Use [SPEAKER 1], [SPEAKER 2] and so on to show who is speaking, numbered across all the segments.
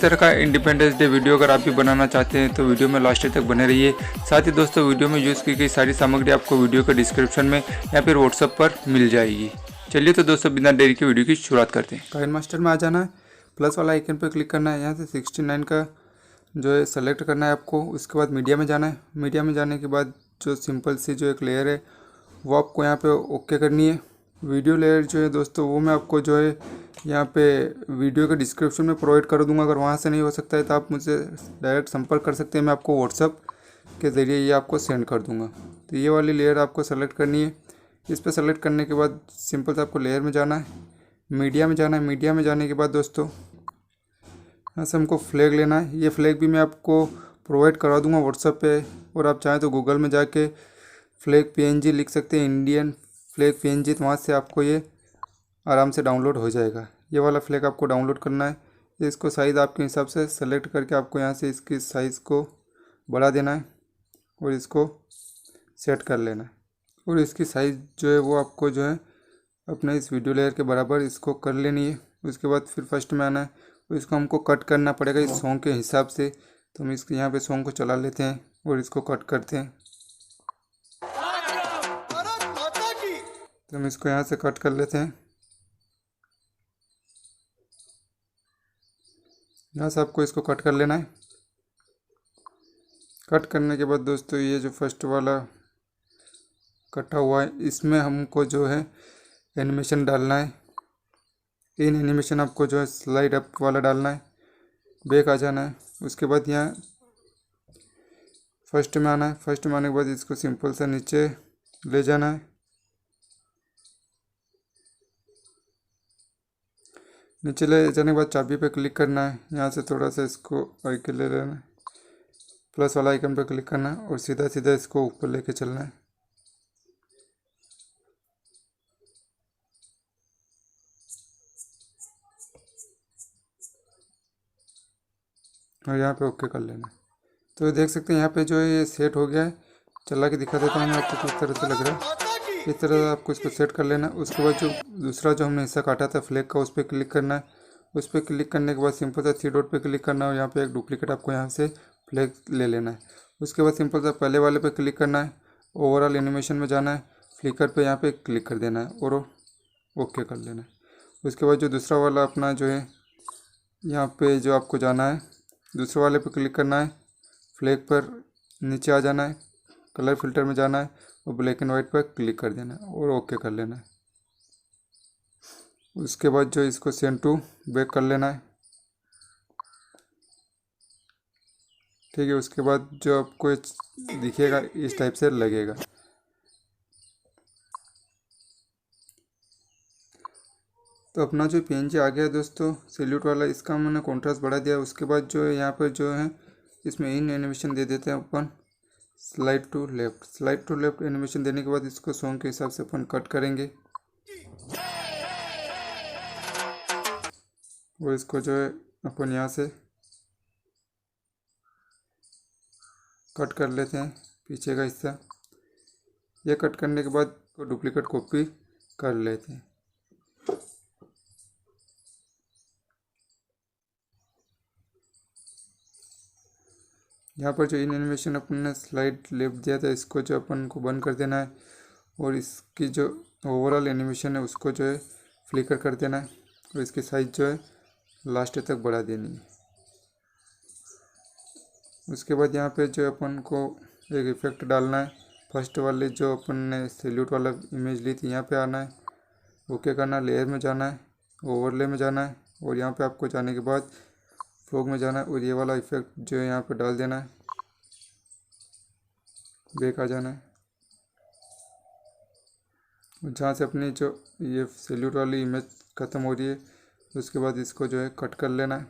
[SPEAKER 1] तरह का independence day video अगर आप भी बनाना चाहते हैं तो वीडियो में लास्ट तक बने रहिए। साथ ही दोस्तों वीडियो में यूज़ की गई सारी सामग्री आपको वीडियो के डिस्क्रिप्शन में या फिर व्हाट्सएप पर मिल जाएगी। चलिए तो दोस्तों बिना देरी के वीडियो की शुरुआत करते हैं। काइनमास्टर में आ जाना है, प्लस वाला आइकन पर क्लिक करना है, यहाँ से 69 का जो है सेलेक्ट करना है आपको। उसके बाद मीडिया में जाना है, मीडिया में जाने के बाद जो सिंपल सी जो एक लेयर है वो आपको यहाँ पे ओके करनी है। वीडियो लेयर जो है दोस्तों वो मैं आपको जो है यहाँ पे वीडियो के डिस्क्रिप्शन में प्रोवाइड कर दूंगा। अगर वहाँ से नहीं हो सकता है तो आप मुझसे डायरेक्ट संपर्क कर सकते हैं, मैं आपको व्हाट्सअप के ज़रिए ये आपको सेंड कर दूंगा। तो ये वाली लेयर आपको सेलेक्ट करनी है। इस पर सेलेक्ट करने के बाद सिंपल से आपको लेयर में जाना है, मीडिया में जाना है। मीडिया में जाने के बाद दोस्तों यहाँ से हमको फ्लैग लेना है। ये फ्लैग भी मैं आपको प्रोवाइड करा दूंगा व्हाट्सएप पे, और आप चाहें तो गूगल में जाके फ्लैग PNG लिख सकते हैं, इंडियन फ्लैग PNG, तो वहाँ से आपको ये आराम से डाउनलोड हो जाएगा। ये वाला फ्लैग आपको डाउनलोड करना है। इसको साइज़ आपके हिसाब से सेलेक्ट करके आपको यहाँ से इसकी साइज़ को बढ़ा देना है और इसको सेट कर लेना है। और इसकी साइज़ जो है वो आपको जो है अपने इस वीडियो लेयर के बराबर इसको कर लेनी है। उसके बाद फिर फर्स्ट में आना है और इसको हमको कट करना पड़ेगा इस सॉन्ग के हिसाब से। तो हम इसके यहाँ पे सॉन्ग को चला लेते हैं और इसको कट करते हैं। तो हम इसको यहाँ से कट कर लेते हैं। यहाँ से आपको इसको कट कर लेना है। कट करने के बाद दोस्तों ये जो फर्स्ट वाला कटा हुआ है इसमें हमको जो है एनिमेशन डालना है। इन एनिमेशन आपको जो है स्लाइड अप वाला डालना है। बैक आ जाना है। उसके बाद यहाँ फर्स्ट में आना है। फर्स्ट में आने के बाद इसको सिंपल सा नीचे ले जाना है। नीचे ले जाने के बाद चाबी पे क्लिक करना है। यहाँ से थोड़ा सा इसको आइकन ले लेना है, प्लस वाला आइकन पे क्लिक करना है और सीधा सीधा इसको ऊपर लेके चलना है। और यहाँ पे ओके कर लेना है। तो देख सकते हैं यहाँ पे जो है ये सेट हो गया है। चला के दिखा देता हूँ मैं आपको किस तरह से लग रहा है। इस तरह से आपको इसको सेट कर लेना है। उसके बाद जो दूसरा जो हमने हिस्सा काटा था फ्लैग का उस पर क्लिक करना है। उस पर क्लिक करने के बाद सिंपल सा 3 डॉट पे क्लिक करना है और यहाँ पे एक डुप्लीकेट आपको यहाँ से फ्लैग ले लेना है। उसके बाद सिंपल सा पहले वाले पे क्लिक करना है, ओवरऑल एनिमेशन में जाना है, फ्लिकर पे यहाँ पे क्लिक कर देना है और ओके कर लेना है। उसके बाद जो दूसरा वाला अपना जो है यहाँ पे जो आपको जाना है, दूसरे वाले पे क्लिक करना है, फ्लैग पर नीचे आ जाना है, कलर फिल्टर में जाना है और ब्लैक एंड वाइट पर क्लिक कर देना है और ओके कर लेना है। उसके बाद जो इसको सेंड टू बैक कर लेना है। ठीक है, उसके बाद जो आपको दिखेगा इस टाइप से लगेगा। तो अपना जो PNG आ गया दोस्तों सैल्यूट वाला, इसका मैंने कॉन्ट्रास्ट बढ़ा दिया। उसके बाद जो है यहाँ पर जो है इसमें इन एनिमेशन दे देते हैं अपन slide to left. Slide to left animation देने के बाद इसको सॉन्ग के हिसाब से अपन कट करेंगे और इसको जो है अपन यहाँ से कट कर लेते हैं पीछे का हिस्सा। यह कट करने के बाद डुप्लीकेट कॉपी कर लेते हैं। यहाँ पर जो इन एनिमेशन अपन ने स्लाइड लेफ्ट दिया था इसको जो अपन को बंद कर देना है और इसकी जो ओवरऑल एनिमेशन है उसको जो है फ्लिकर कर देना है और इसकी साइज जो है लास्ट तक बढ़ा देनी है। उसके बाद यहाँ पे जो अपन को एक इफेक्ट डालना है। फर्स्ट वाले जो अपन ने सैल्यूट वाला इमेज ली थी यहाँ पे आना है, ओके करना, लेयर में जाना है, ओवरले में जाना है और यहाँ पे आपको जाने के बाद फ्लॉग में जाना है और ये वाला इफेक्ट जो है यहाँ पे डाल देना है। बैक आ जाना है। जहाँ से अपनी जो ये सैल्यूट वाली इमेज ख़त्म हो रही है उसके बाद इसको जो है कट कर लेना है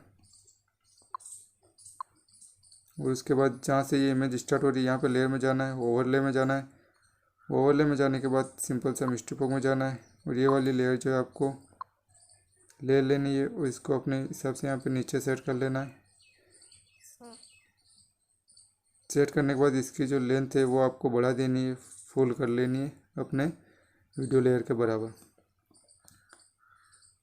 [SPEAKER 1] और उसके बाद जहाँ से ये इमेज स्टार्ट हो रही है यहाँ पे लेयर में जाना है, ओवरले में जाना है। ओवरले में जाने के बाद सिंपल सा मिस्ट्री फॉग में जाना है और ये वाली लेयर जो है आपको ले लेनी है और इसको अपने हिसाब से यहाँ पे नीचे सेट कर लेना है। सेट करने के बाद इसकी जो लेंथ है वो आपको बढ़ा देनी है, फुल कर लेनी है अपने वीडियो लेयर के बराबर।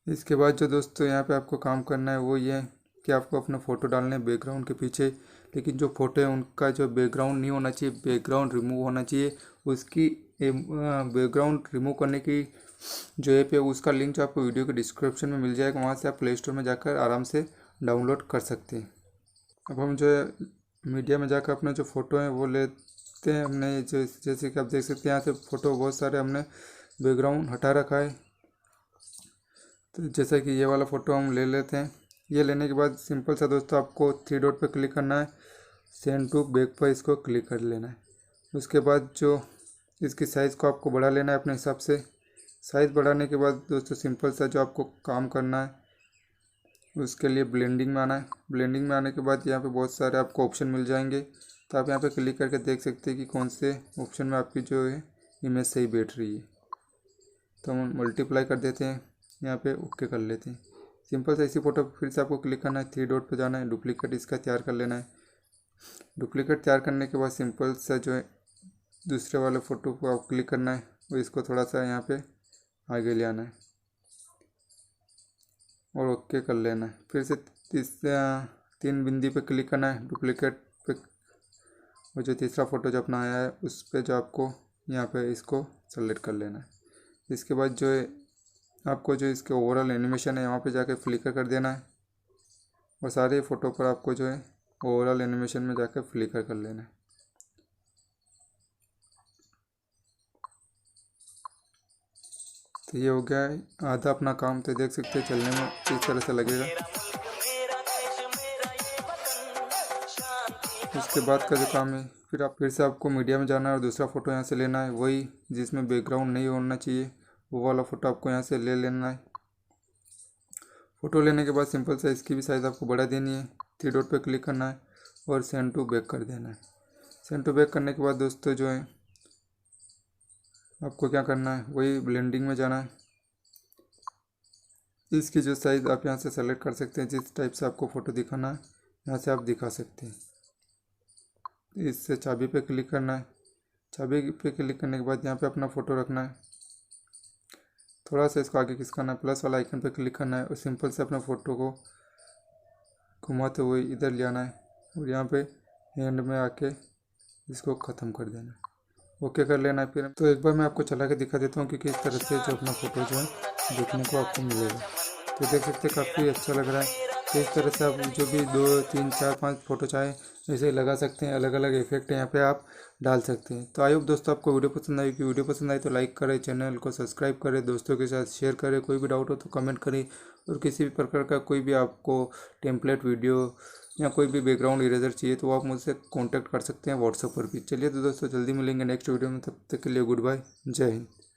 [SPEAKER 1] इसके बाद जो दोस्तों यहाँ पे आपको काम करना है वो ये कि आपको अपना फ़ोटो डालने हैं बैकग्राउंड के पीछे, लेकिन जो फ़ोटो है उनका जो बैकग्राउंड नहीं होना चाहिए, बैकग्राउंड रिमूव होना चाहिए। उसकी बैकग्राउंड रिमूव करने की जो ऐप है उसका लिंक जो आपको वीडियो के डिस्क्रिप्शन में मिल जाएगा, वहाँ से आप प्ले स्टोर में जाकर आराम से डाउनलोड कर सकते हैं। अब हम जो है मीडिया में जाकर अपना जो फ़ोटो है वो लेते हैं हमने, जो जैसे कि आप देख सकते हैं यहाँ से फ़ोटो बहुत सारे हमने बैकग्राउंड हटा रखा है। तो जैसा कि ये वाला फ़ोटो हम ले लेते हैं। ये लेने के बाद सिंपल सा दोस्तों आपको थ्री डॉट पर क्लिक करना है, सेंड टू बैक पर इसको क्लिक कर लेना है। उसके बाद जो इसकी साइज़ को आपको बढ़ा लेना है अपने हिसाब से। साइज़ बढ़ाने के बाद दोस्तों सिंपल सा जो आपको काम करना है उसके लिए ब्लेंडिंग में आना है। ब्लेंडिंग में आने के बाद यहाँ पे बहुत सारे आपको ऑप्शन मिल जाएंगे, तो आप यहाँ पे क्लिक करके देख सकते हैं कि कौन से ऑप्शन में आपकी जो है इमेज सही बैठ रही है। तो हम मल्टीप्लाई कर देते हैं, यहाँ पे ओके कर लेते हैं। सिंपल सा इसी फोटो फिर से आपको क्लिक करना है, थ्री डॉट पे जाना है, डुप्लीकेट इसका तैयार कर लेना है। डुप्लीकेट तैयार करने के बाद सिंपल सा जो है दूसरे वाले फ़ोटो को आप क्लिक करना है और इसको थोड़ा सा यहाँ पे आगे ले आना है और ओके कर लेना है। फिर से तीन बिंदी पे क्लिक करना है डुप्लीकेट पे, और जो तीसरा फ़ोटो जो अपना आया है उस पर जो आपको यहाँ पे इसको सेलेक्ट कर लेना है। इसके बाद जो है आपको जो इसके ओवरऑल एनिमेशन है यहाँ पे जाके फ्लिकर कर देना है और सारे फ़ोटो पर आपको जो है ओवरऑल एनिमेशन में जाकर फ्लिकर कर लेना है। तो ये हो गया है आधा अपना काम। तो देख सकते हैं चलने में किस तरह से लगेगा। उसके बाद का जो काम है फिर से आपको मीडिया में जाना है और दूसरा फ़ोटो यहाँ से लेना है, वही जिसमें बैकग्राउंड नहीं होना चाहिए वो वाला फ़ोटो आपको यहाँ से ले लेना है। फ़ोटो लेने के बाद सिंपल सा इसकी भी साइज़ आपको बढ़ा देनी है, थ्री डॉट पे क्लिक करना है और सेंड टू बैक कर देना है। सेंड टू बैक करने के बाद दोस्तों जो है आपको क्या करना है, वही ब्लेंडिंग में जाना है। इसकी जो साइज़ आप यहाँ से सेलेक्ट कर सकते हैं, जिस टाइप से आपको फ़ोटो दिखाना है यहाँ से आप दिखा सकते हैं। इससे चाबी पे क्लिक करना है, चाबी पे क्लिक करने के बाद यहाँ पे अपना फ़ोटो रखना है, थोड़ा सा इसको आगे खिसकाना है, प्लस वाला आइकन पे क्लिक करना है और सिंपल से अपना फ़ोटो को घुमाते हुए इधर ले आना है और यहाँ पे एंड में आके इसको ख़त्म कर देना है, ओके कर लेना है। फिर तो एक बार मैं आपको चला के दिखा देता हूँ कि किस तरह से जो अपना फ़ोटो जो है देखने को आपको मिलेगा। तो देख सकते हैं काफ़ी अच्छा लग रहा है। तो इस तरह से आप जो भी 2 3 4 5 फ़ोटो चाहे ऐसे ही लगा सकते हैं, अलग अलग इफेक्ट यहाँ पे आप डाल सकते हैं। तो आई होप दोस्तों आपको वीडियो पसंद आई। कि वीडियो पसंद आई तो लाइक करें, चैनल को सब्सक्राइब करें, दोस्तों के साथ शेयर करें। कोई भी डाउट हो तो कमेंट करें, और किसी भी प्रकार का कोई भी आपको टेम्पलेट वीडियो या कोई भी बैकग्राउंड इरेजर चाहिए तो आप मुझसे कॉन्टैक्ट कर सकते हैं व्हाट्सएप पर भी। चलिए तो दोस्तों जल्दी मिलेंगे नेक्स्ट वीडियो में, तब तक के लिए गुड बाय, जय हिंद।